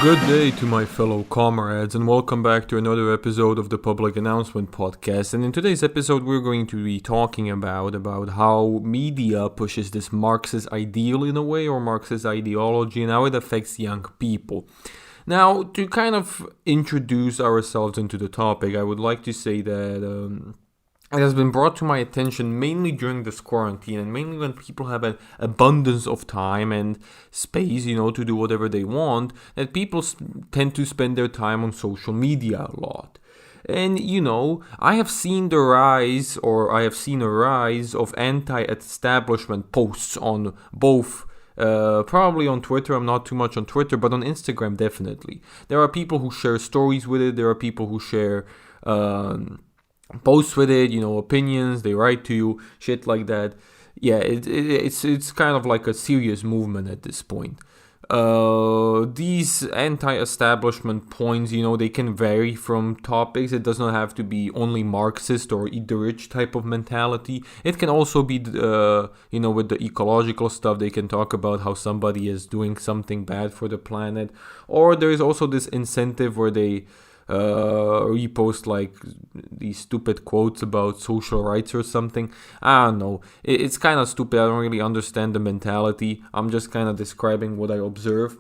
Good day to my fellow comrades, and welcome back to another episode of the Public Announcement Podcast. And in today's episode, we're going to be talking about how media pushes this Marxist ideal in a way, or Marxist ideology, and how it affects young people. Now, to kind of introduce ourselves into the topic, I would like to say that it has been brought to my attention mainly during this quarantine, and mainly when people have an abundance of time and space, to do whatever they want, that people tend to spend their time on social media a lot. And I have seen a rise of anti-establishment posts on both. Probably on Twitter. I'm not too much on Twitter, but on Instagram definitely. There are people who share stories with it. There are people who share posts with it, opinions, they write to you, shit like that. Yeah, it's kind of like a serious movement at this point. These anti-establishment points, they can vary from topics. It does not have to be only Marxist or eat the rich type of mentality. It can also be, with the ecological stuff, they can talk about how somebody is doing something bad for the planet. Or there is also this incentive where they repost like these stupid quotes about social rights or something. I don't know. It's kind of stupid. I don't really understand the mentality. I'm just kind of describing what I observe.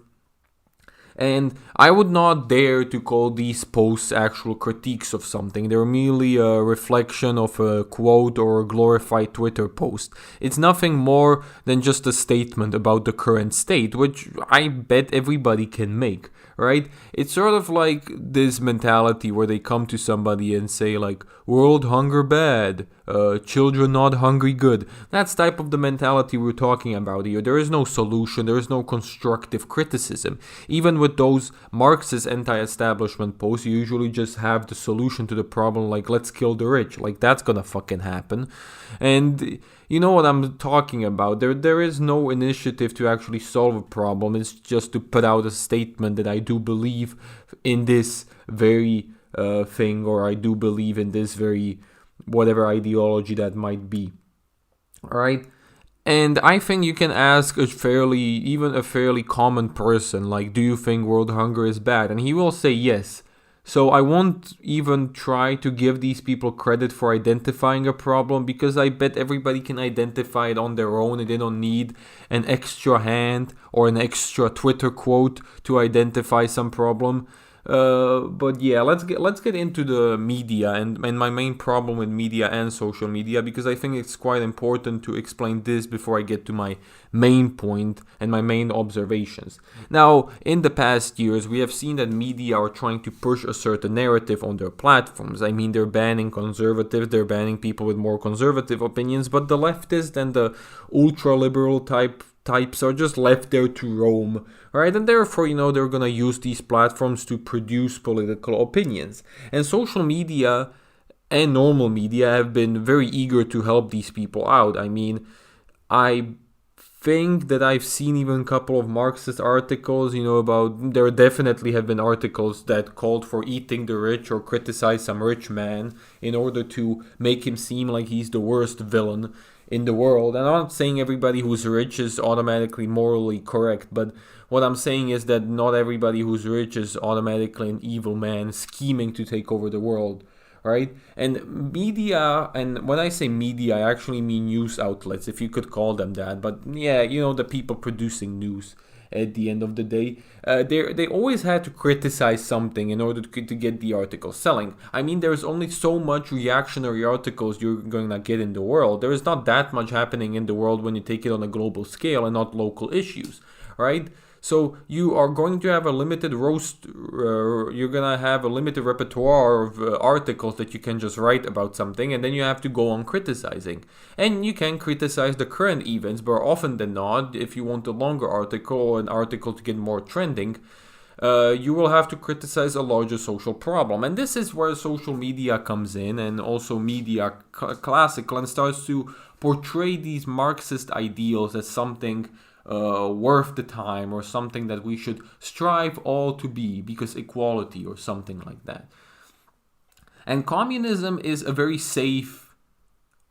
And I would not dare to call these posts actual critiques of something. They're merely a reflection of a quote or a glorified Twitter post. It's nothing more than just a statement about the current state, which I bet everybody can make, right? It's sort of like this mentality where they come to somebody and say like, world hunger bad, children not hungry good. That's type of the mentality we're talking about here. There is no solution, there is no constructive criticism. Even with those Marxist anti-establishment posts, you usually just have the solution to the problem, like let's kill the rich. Like that's gonna fucking happen. And you know what I'm talking about. There is no initiative to actually solve a problem. It's just to put out a statement that I do believe in this very thing, or I do believe in this very whatever ideology that might be. Alright? And I think you can ask even a fairly common person, like, do you think world hunger is bad? And he will say yes. So I won't even try to give these people credit for identifying a problem, because I bet everybody can identify it on their own and they don't need an extra hand or an extra Twitter quote to identify some problem. But yeah, let's get into the media and my main problem with media and social media, because I think it's quite important to explain this before I get to my main point and my main observations. Now, in the past years, we have seen that media are trying to push a certain narrative on their platforms. I mean, they're banning conservatives, they're banning people with more conservative opinions, but the leftist and the ultra-liberal types are just left there to roam, right? And therefore, they're gonna use these platforms to produce political opinions. And social media and normal media have been very eager to help these people out. I mean, I think that I've seen even a couple of Marxist articles, there definitely have been articles that called for eating the rich or criticize some rich man in order to make him seem like he's the worst villain in the world. And I'm not saying everybody who's rich is automatically morally correct, but what I'm saying is that not everybody who's rich is automatically an evil man scheming to take over the world, right? And media, and when I say media, I actually mean news outlets, if you could call them that. But yeah, the people producing news at the end of the day. They always had to criticize something in order to get the article selling. I mean, there's only so much reactionary articles you're going to get in the world. There is not that much happening in the world when you take it on a global scale and not local issues, right? So you are going to have a limited you're going to have a limited repertoire of articles that you can just write about something, and then you have to go on criticizing. And you can criticize the current events, but often than not, if you want a longer article or an article to get more trending, you will have to criticize a larger social problem. And this is where social media comes in, and also media classical, and starts to portray these Marxist ideals as something worth the time, or something that we should strive all to be, because equality or something like that. And communism is a very safe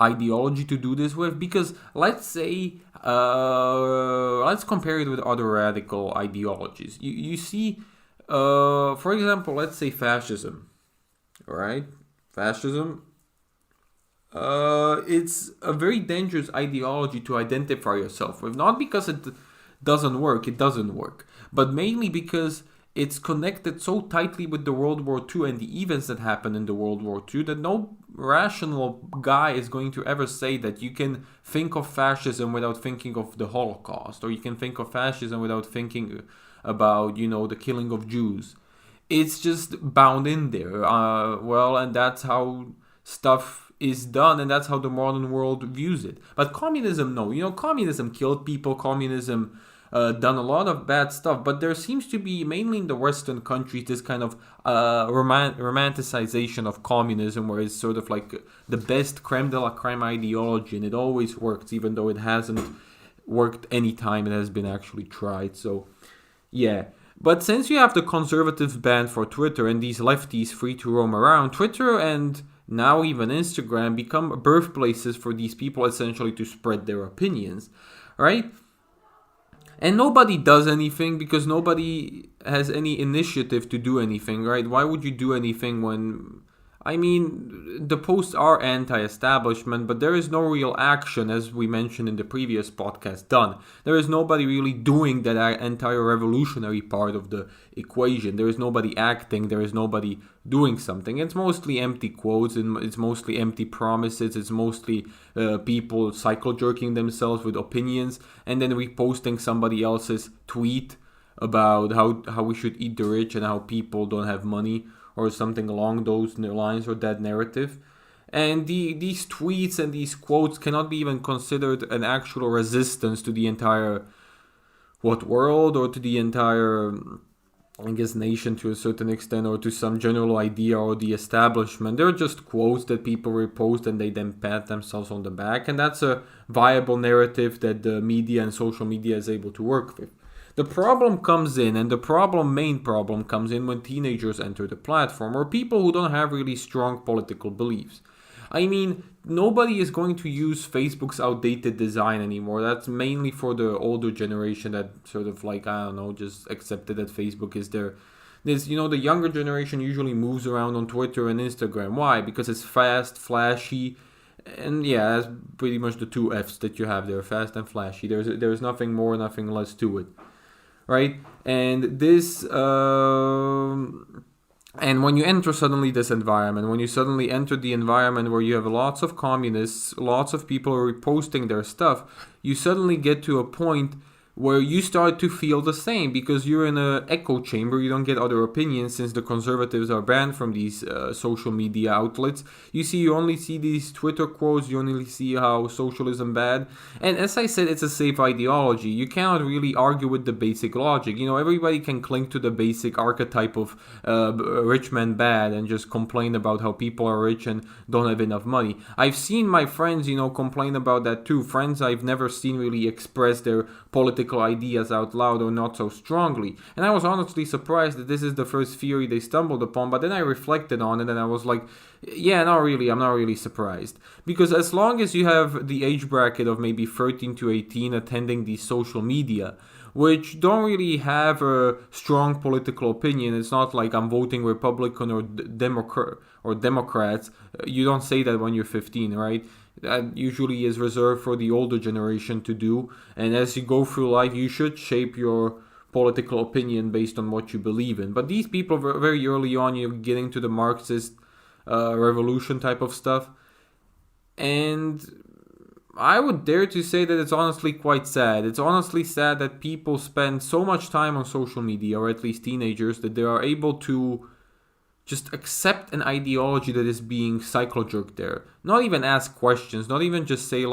ideology to do this with, because let's say, let's compare it with other radical ideologies. You see, For example, let's say fascism, right? Fascism. It's a very dangerous ideology to identify yourself with. Not because it doesn't work, but mainly because it's connected so tightly with the World War II and the events that happened in the World War II that no rational guy is going to ever say that you can think of fascism without thinking of the Holocaust, or you can think of fascism without thinking about, the killing of Jews. It's just bound in there. And that's how stuff is done, and that's how the modern world views it. But communism, no. Communism killed people. Communism done a lot of bad stuff, but there seems to be, mainly in the Western countries, this kind of romanticization of communism, where it's sort of like the best creme de la creme ideology, and it always works, even though it hasn't worked any time it has been actually tried. So, yeah. But since you have the conservative ban for Twitter and these lefties free to roam around, Twitter and now even Instagram become birthplaces for these people essentially to spread their opinions, right? And nobody does anything because nobody has any initiative to do anything, right? Why would you do anything when... the posts are anti-establishment, but there is no real action, as we mentioned in the previous podcast, done. There is nobody really doing that entire revolutionary part of the equation. There is nobody acting. There is nobody doing something. It's mostly empty quotes, and it's mostly empty promises. It's mostly people cycle jerking themselves with opinions and then reposting somebody else's tweet about how we should eat the rich and how people don't have money, or something along those lines, or that narrative. And these tweets and these quotes cannot be even considered an actual resistance to the entire world, or to the entire, nation to a certain extent, or to some general idea or the establishment. They're just quotes that people repost and they then pat themselves on the back. And that's a viable narrative that the media and social media is able to work with. The problem comes in, and the main problem comes in when teenagers enter the platform, or people who don't have really strong political beliefs. Nobody is going to use Facebook's outdated design anymore. That's mainly for the older generation that sort of just accepted that Facebook is there. The younger generation usually moves around on Twitter and Instagram. Why? Because it's fast, flashy, and yeah, that's pretty much the two F's that you have there, fast and flashy. There's nothing more, nothing less to it. Right? And this, and when you enter suddenly this environment, when you suddenly enter the environment where you have lots of communists, lots of people reposting their stuff, you suddenly get to a point where you start to feel the same, because you're in an echo chamber. You don't get other opinions since the conservatives are banned from these social media outlets. You only see these Twitter quotes. You only see how socialism bad. And as I said, it's a safe ideology. You cannot really argue with the basic logic. Everybody can cling to the basic archetype of rich man bad and just complain about how people are rich and don't have enough money. I've seen my friends, complain about that too. Friends I've never seen really express their political ideas out loud, or not so strongly. And I was honestly surprised that this is the first theory they stumbled upon, but then I reflected on it and I was like, yeah, not really. I'm not really surprised. Because as long as you have the age bracket of maybe 13 to 18 attending these social media, which don't really have a strong political opinion. It's not like I'm voting Republican or Democrats. You don't say that when you're 15, right? That usually is reserved for the older generation to do. And as you go through life, you should shape your political opinion based on what you believe in. But these people, very early on, you're getting to the Marxist revolution type of stuff. And I would dare to say that it's honestly quite sad. It's honestly sad that people spend so much time on social media, or at least teenagers, that they are able to just accept an ideology that is being cycle-jerked there. Not even ask questions, not even just say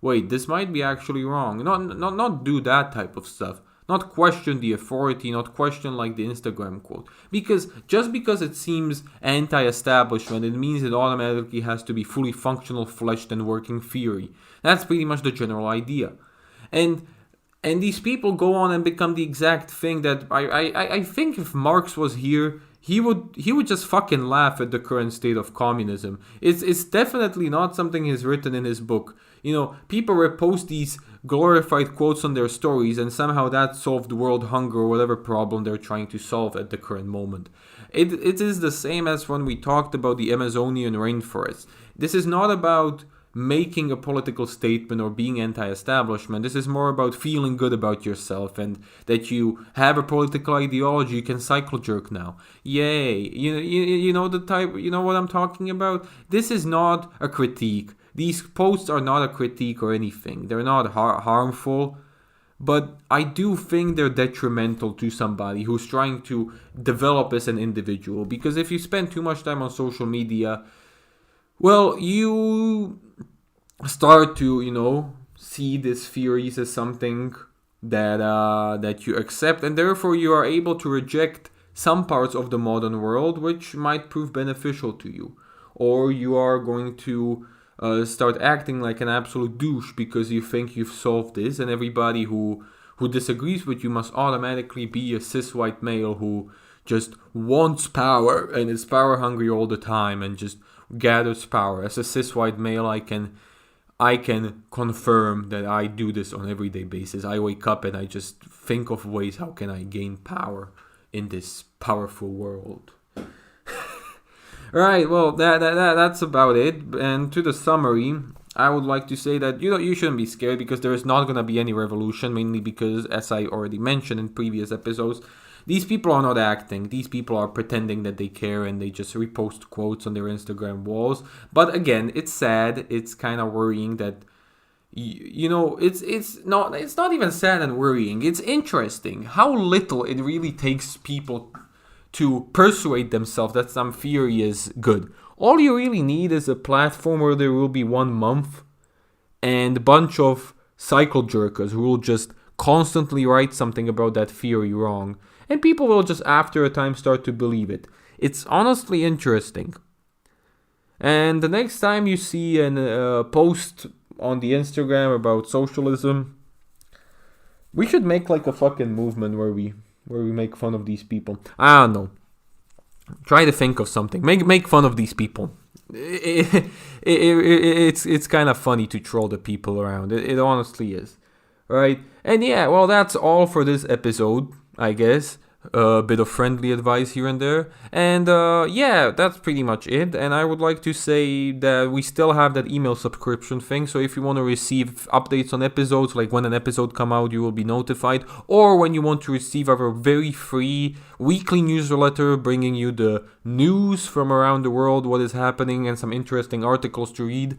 wait, this might be actually wrong. Not do that type of stuff. Not question the authority, not question the Instagram quote. Just because it seems anti-establishment, it means it automatically has to be fully functional, fleshed and working theory. That's pretty much the general idea. And these people go on and become the exact thing that I think if Marx was here, he would just fucking laugh at the current state of communism. It's definitely not something he's written in his book. People repost these glorified quotes on their stories, and somehow that solved world hunger or whatever problem they're trying to solve at the current moment. It is the same as when we talked about the Amazonian rainforest. This is not about making a political statement or being anti-establishment. This is more about feeling good about yourself and that you have a political ideology. You can cycle jerk now. Yay. You know the type, you know what I'm talking about? This is not a critique. These posts are not a critique or anything. They're not harmful. But I do think they're detrimental to somebody who's trying to develop as an individual. Because if you spend too much time on social media, well, you start to, see these theories as something that you accept, and therefore you are able to reject some parts of the modern world which might prove beneficial to you. Or you are going to start acting like an absolute douche because you think you've solved this, and everybody who disagrees with you must automatically be a cis white male who just wants power and is power hungry all the time and just gathers power. As a cis white male, I can confirm that I do this on an everyday basis. I wake up and I just think of ways how can I gain power in this powerful world. Right, well, that's about it. And to the summary, I would like to say that you shouldn't be scared because there is not going to be any revolution, mainly because, as I already mentioned in previous episodes, these people are not acting. These people are pretending that they care and they just repost quotes on their Instagram walls. But again, it's sad. It's kind of worrying that, it's not even sad and worrying. It's interesting how little it really takes people to persuade themselves that some theory is good. All you really need is a platform where there will be 1 month and a bunch of cycle jerkers who will just constantly write something about that theory wrong. And people will just after a time start to believe it. It's honestly interesting. And the next time you see a post on the Instagram about socialism, we should make like a fucking movement where we make fun of these people. I don't know. Try to think of something. Make fun of these people. It's kind of funny to troll the people around. It honestly is. Right? And yeah, well, that's all for this episode, I guess. A bit of friendly advice here and there. And yeah, that's pretty much it. And I would like to say that we still have that email subscription thing. So if you want to receive updates on episodes, like when an episode come out, you will be notified. Or when you want to receive our very free weekly newsletter bringing you the news from around the world, what is happening, and some interesting articles to read.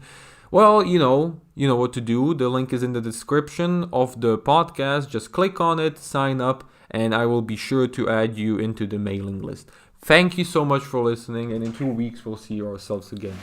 Well, you know what to do. The link is in the description of the podcast. Just click on it, sign up, and I will be sure to add you into the mailing list. Thank you so much for listening, and in 2 weeks we'll see ourselves again.